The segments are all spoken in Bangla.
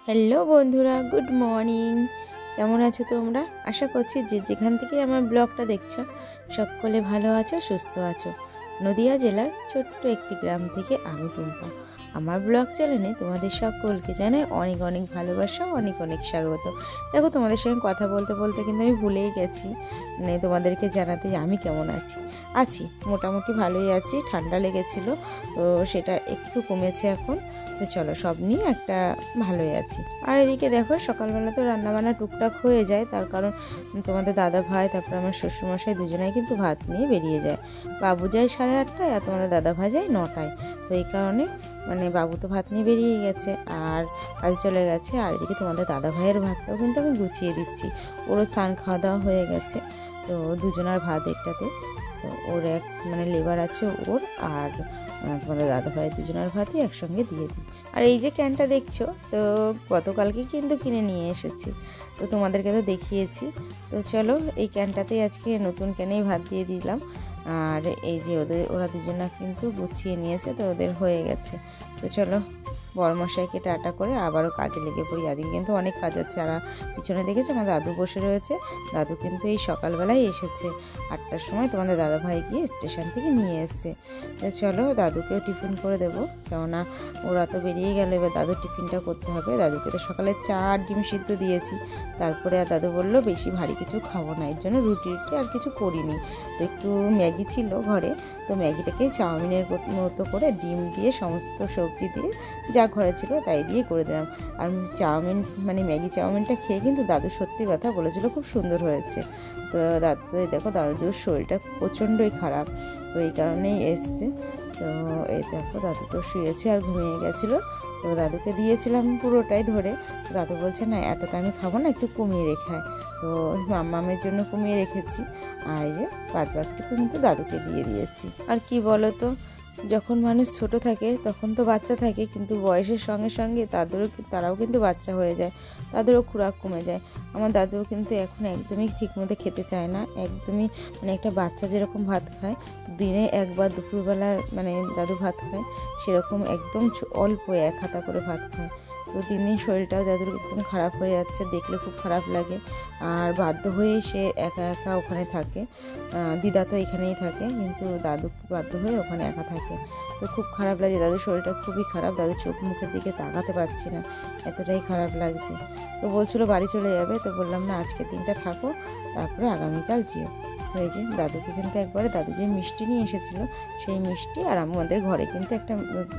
হ্যালো বন্ধুরা, গুড মর্নিং। কেমন আছো তোমরা? আশা করছি যে যেখান থেকে আমার ব্লগটা দেখছো সকলে ভালো আছো, সুস্থ আছো। নদিয়া জেলার ছোট্ট একটি গ্রাম থেকে আমি টুম্পা। আমার ব্লগ চ্যানেলে তোমাদের সকলকে জানাই অনেক অনেক ভালোবাসা, অনেক অনেক স্বাগত। দেখো, তোমাদের সঙ্গে কথা বলতে বলতে কিন্তু আমি ভুলেই গেছি মানে তোমাদেরকে জানাতে যে আমি কেমন আছি মোটামুটি ভালোই আছি। ঠান্ডা লেগেছিল, তো সেটা একটু কমেছে এখন। তো চলো, সব নিয়ে একটা ভালোই আছি। আর এদিকে দেখো, সকালবেলা তো রান্নাবান্না টুকটাক হয়ে যায়, তার কারণ তোমাদের দাদা ভাই তারপর আমার শ্বশুরমশাই দুজনেই কিন্তু ভাত নিয়ে বেরিয়ে যায়। বাবু যায় 8:30টায় আর তোমাদের দাদা ভাই যায় 9টায়। তো এই কারণে মানে বাবু তো ভাত নিয়ে বেরিয়ে গেছে আর কাজে চলে গেছে। আর এদিকে তোমাদের দাদা ভাইয়ের ভাতটাও কিন্তু আমি গুছিয়ে দিচ্ছি। ওরও স্নান খাওয়া দাওয়া হয়ে গেছে, তো দুজনার ভাত একটাতে। তো ওর এক মানে লেবার আছে ওর, আর তোমাদের দাদা ভাইয়ের দুজনের ভাতই একসঙ্গে দিয়ে দিই। আর এই যে ক্যানটা দেখছো, তো গতকালকে কিন্তু কিনে নিয়ে এসেছি, তো তোমাদেরকে তো দেখিয়েছি। তো চলো, এই ক্যানটাতেই আজকে নতুন ক্যানেই ভাত দিয়ে দিলাম। আর এই যে ওরা দুজনা কিন্তু গুছিয়ে নিয়েছে, তো ওদের হয়ে গেছে। তো চলো, বড়মশাইকে টাটা করে আবারও কাজে লেগে পড়ি। আজকে কিন্তু অনেক কাজ হচ্ছে। আর পিছনে দেখেছো আমার দাদু বসে রয়েছে। দাদু কিন্তু এই সকালবেলায় এসেছে, 8টার সময় তোমাদের দাদা ভাই গিয়ে স্টেশন থেকে নিয়ে এসছে। তো চলো, দাদুকেও টিফিন করে দেবো, কেননা ওরা তো বেরিয়ে গেল, এবার দাদুর টিফিনটা করতে হবে। দাদুকে তো সকালে চা আর ডিম সিদ্ধ দিয়েছি, তারপরে আর দাদু বললো বেশি ভারী কিছু খাবো না, এর জন্য রুটি আর কিছু করিনি। তো একটু ম্যাগি ছিল ঘরে, তো ম্যাগিটাকে চাউমিনের মতো করে ডিম দিয়ে সমস্ত সবজি দিয়ে যা ঘরে ছিল তাই দিয়ে করে দিলাম। আর চাউমিন মানে ম্যাগি চাউমিনটা খেয়ে কিন্তু দাদু সত্যি কথা বলেছিল খুব সুন্দর হয়েছে। তো দাদু দেখো, দাদুর শরীরটা প্রচণ্ডই খারাপ, তো এই কারণেই এসছে। তো এই দেখো, দাদু তো শুয়েছে আর ঘুমিয়ে গেছিলো। তো দাদুকে দিয়েছিলাম পুরোটাই ধরে। দাদু বলছে না, এতটা আমি খাবো না, একটু কমিয়ে রেখে। তো মাম্মামের জন্য কমিয়ে রেখেছি, আর এই যে বাদ বাকিটুকু কিন্তু দাদুকে দিয়ে দিয়েছি। আর কি বলো তো, যখন মানুষ ছোট থাকে তখন তো বাচ্চা থাকে, কিন্তু বয়সের সঙ্গে সঙ্গে তারাও কিন্তু বাচ্চা হয়ে যায়, তাদেরও খোরাক কমে যায়। আমার দাদু কিন্তু এখন একদমই ঠিকমতো খেতে চায় না, একদমই মানে একটা বাচ্চা যেরকম ভাত খায়, দিনে একবার দুপুরবেলা মানে দাদু ভাত খায়, সেরকম একদম অল্প 1 হাতা করে ভাত খায়। তো দিন দিন শরীরটাও দাদুর একদম খারাপ হয়ে যাচ্ছে, দেখলে খুব খারাপ লাগে। আর বাধ্য হয়েই সে একা একা ওখানে থাকে। দিদা তো এখানেই থাকে, কিন্তু দাদু বাধ্য হয়ে ওখানে একা থাকে। তো খুব খারাপ লাগে, দাদুর শরীরটা খুবই খারাপ, দাদুর চোখ মুখের দিকে তাকাতে পারছি না, এতটাই খারাপ লাগছে। তো বলছিলো বাড়ি চলে যাবে, তো বললাম না, আজকের দিনটা থাকো, তারপরে আগামীকাল যেও। হয়ে যে দাদুকে কিন্তু একবারে দাদু যে মিষ্টি নিয়ে এসেছিলো, সেই মিষ্টি আর আমাদের ঘরে কিন্তু একটা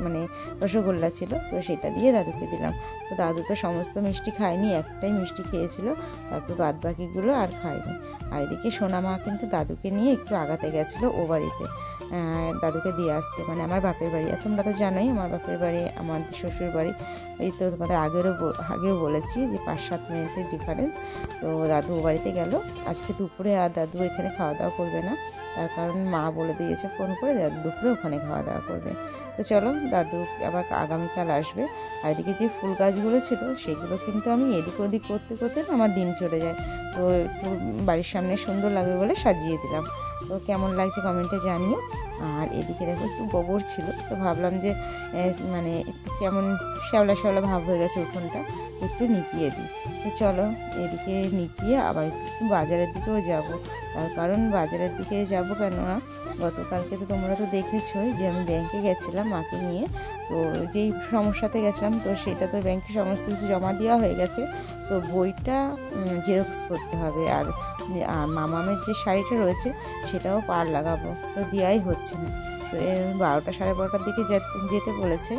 মানে রসগোল্লা ছিল, তো সেটা দিয়ে দাদুকে দিলাম। তো দাদু তো সমস্ত মিষ্টি খায়নি, একটাই মিষ্টি খেয়েছিল, তারপর বাদ বাকিগুলো আর খায়নি। আর এদিকে সোনামা কিন্তু দাদুকে নিয়ে একটু আগাতে গেছিলো ও বাড়িতে, দাদুকে দিয়ে আসতে, মানে আমার বাপের বাড়ি। আর তোমরা তো জানোই আমার বাপের বাড়ি, আমার শ্বশুর বাড়ি। এই তো তোমাদের আগেও বলেছি যে 5-7 মিনিটের ডিফারেন্স। তো দাদু ও বাড়িতে গেল আজকে দুপুরে, আর দাদু এখানে খাওয়া দাওয়া করবে না, তার কারণ মা বলে দিয়েছে ফোন করে দাদু দুপুরে ওখানে খাওয়া দাওয়া করবে। তো চলো, দাদু আবার আগামীকাল আসবে। আর এদিকে যে ফুল গাছগুলো ছিল সেগুলো কিন্তু আমি এদিক ওদিক করতে করতে আমার দিন চলে যায়। তো একটু বাড়ির সামনে সুন্দর লাগবে বলে সাজিয়ে দিলাম। তো কেমন লাগছে কমেন্টে জানিও। আর এদিকে দেখো, একটু গোবর ছিল, তো ভাবলাম যে মানে একটু কেমন শ্যাওলা শ্যাওলা ভাব হয়ে গেছে উঠোনটা, একটু নিকিয়ে দিই। তো চলো, এদিকে নিকিয়ে আবার একটু বাজারের দিকেও যাব। তার কারণ বাজারের দিকে যাব কেননা গতকালকে তো তোমরা তো দেখেছোই যে আমি ব্যাংকে গেছিলাম মাকে নিয়ে। তো যেই সমস্যাতে গেছিলাম, তো সেটা তো ব্যাংকে সমস্ত কিছু জমা দেওয়া হয়ে গেছে। তো বইটা জেরক্স করতে হবে, আর মামামের যে শাড়িটা রয়েছে সেটাও পাড় লাগাবো, তো দেওয়াই হচ্ছে না। তো 12টা 12:30টার দিকে যেতে বলেছে।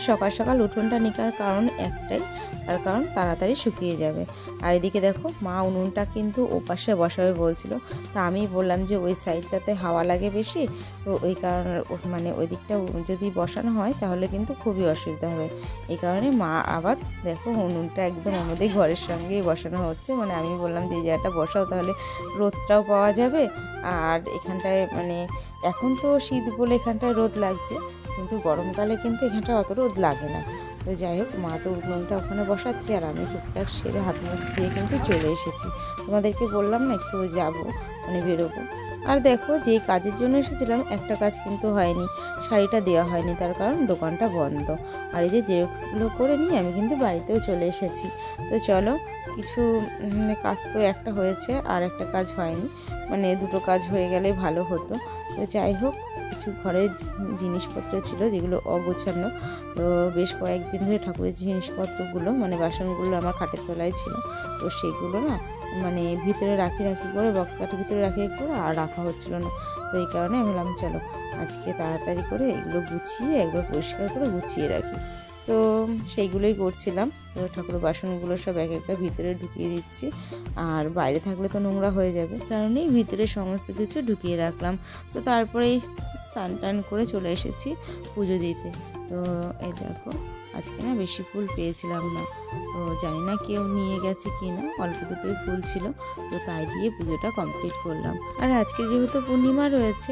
সকাল সকাল উঠোনটা নিকার কারণ একটাই, তার কারণ তাড়াতাড়ি শুকিয়ে যাবে। আর এদিকে দেখো, মা উনুনটা কিন্তু ওপাশে বসাবে বলছিল, তা আমি বললাম যে ওই সাইডটাতে হাওয়া লাগে বেশি, তো ওই কারণে মানে ওই দিকটা যদি বসানো হয় তাহলে কিন্তু খুবই অসুবিধা হবে। এই কারণে মা আবার দেখো উনুনটা একদম আমাদের ঘরের সঙ্গেই বসানো হচ্ছে। মানে আমি বললাম যে এই জায়গাটা বসাও, তাহলে রোদটাও পাওয়া যাবে। আর এখানটায় মানে এখন তো শীত বলে এখানটায় রোদ লাগছে, কিন্তু গরমকালে কিন্তু এখানটায় অত রোদ লাগে না। তো তো যাই হোক, মা তো উনুনটা ওখানে বসাচ্ছে আর আমি টুকটাক সেরে হাত মুখ দিয়ে কিন্তু চলে এসেছি। তোমাদেরকে বললাম না একটু যাবো, মানে বেরোবো। আর দেখো, যেই কাজের জন্য এসেছিলাম একটা কাজ কিন্তু হয়নি, শাড়িটা দেওয়া হয়নি, তার কারণ দোকানটা বন্ধ। আর এই যে জেরক্সগুলো করে নিয়ে আমি কিন্তু বাড়িতেও চলে এসেছি। তো চলো, কিছু কাজ তো একটা হয়েছে আর একটা কাজ হয়নি, মানে দুটো কাজ হয়ে গেলে ভালো হতো। তো যাই হোক, কিছু ঘরের জিনিসপত্র ছিল যেগুলো অগোছানো, তো বেশ কয়েকদিন ধরে ঠাকুরের জিনিসপত্রগুলো মানে বাসনগুলো আমার খাটের তলায় ছিল, তো সেগুলো না মানে ভিতরে রাখি করে বক্স কাঠের ভিতরে রাখি করে আর রাখা হচ্ছিল না। তো এই কারণে আমি বললাম চলো আজকে তাড়াতাড়ি করে এগুলো গুছিয়ে একবার পরিষ্কার করে গুছিয়ে রাখি। তো সেইগুলোই করছিলাম। তো ঠাকুরের বাসনগুলো সব এক একটা ভিতরে ঢুকিয়ে দিচ্ছি, আর বাইরে থাকলে তো নোংরা হয়ে যাবে, কারণেই ভিতরে সমস্ত কিছু ঢুকিয়ে রাখলাম। তো তারপরেই স্নান টান করে চলে এসেছি পুজো দিতে। তো এই দেখো, আজকে না বেশি ফুল পেয়েছিলাম না, তো জানি না কেউ নিয়ে গেছে কি না, অল্প দুটোই ফুল ছিল, তো তাই দিয়ে পুজোটা কমপ্লিট করলাম। আর আজকে যেহেতু পূর্ণিমা রয়েছে,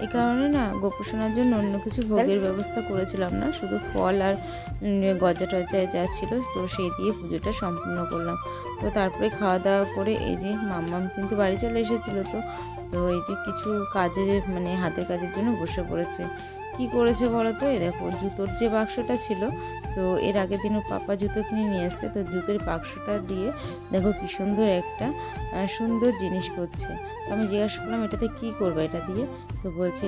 এই কারণে না গোপুসোনার জন্য অন্য কিছু ভোগের ব্যবস্থা করেছিলাম না, শুধু ফল আর গজা টজা যা ছিল তো সেই দিয়ে পুজোটা সম্পূর্ণ করলাম। তো তারপরে খাওয়া দাওয়া করে এই যে মাম্মাম কিন্তু বাড়ি চলে এসেছিলো, তো এই যে কিছু কাজে মানে হাতের কাজের জন্য বসে পড়েছে। কি করেছে বলো তো, এই দেখো জুতোর যে বাক্সটা ছিল, তো এর আগের দিন পাপা জুতো কিনে নিয়ে এসছে, তো জুতোর বাক্সটা দিয়ে দেখো কি সুন্দর একটা সুন্দর জিনিস করছে। তো আমি জিজ্ঞাসা করলাম এটাতে কি করবে এটা দিয়ে, তো বলছে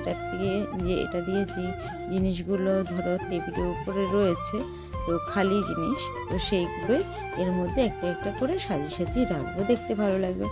এটা দিয়ে যে জিনিসগুলো ধরো টেবিলের উপরে রয়েছে, তো খালি জিনিস, তো সেইগুলোই এর মধ্যে একটা একটা করে সাজিয়ে সাজিয়ে রাখবো, দেখতে ভালো লাগবে।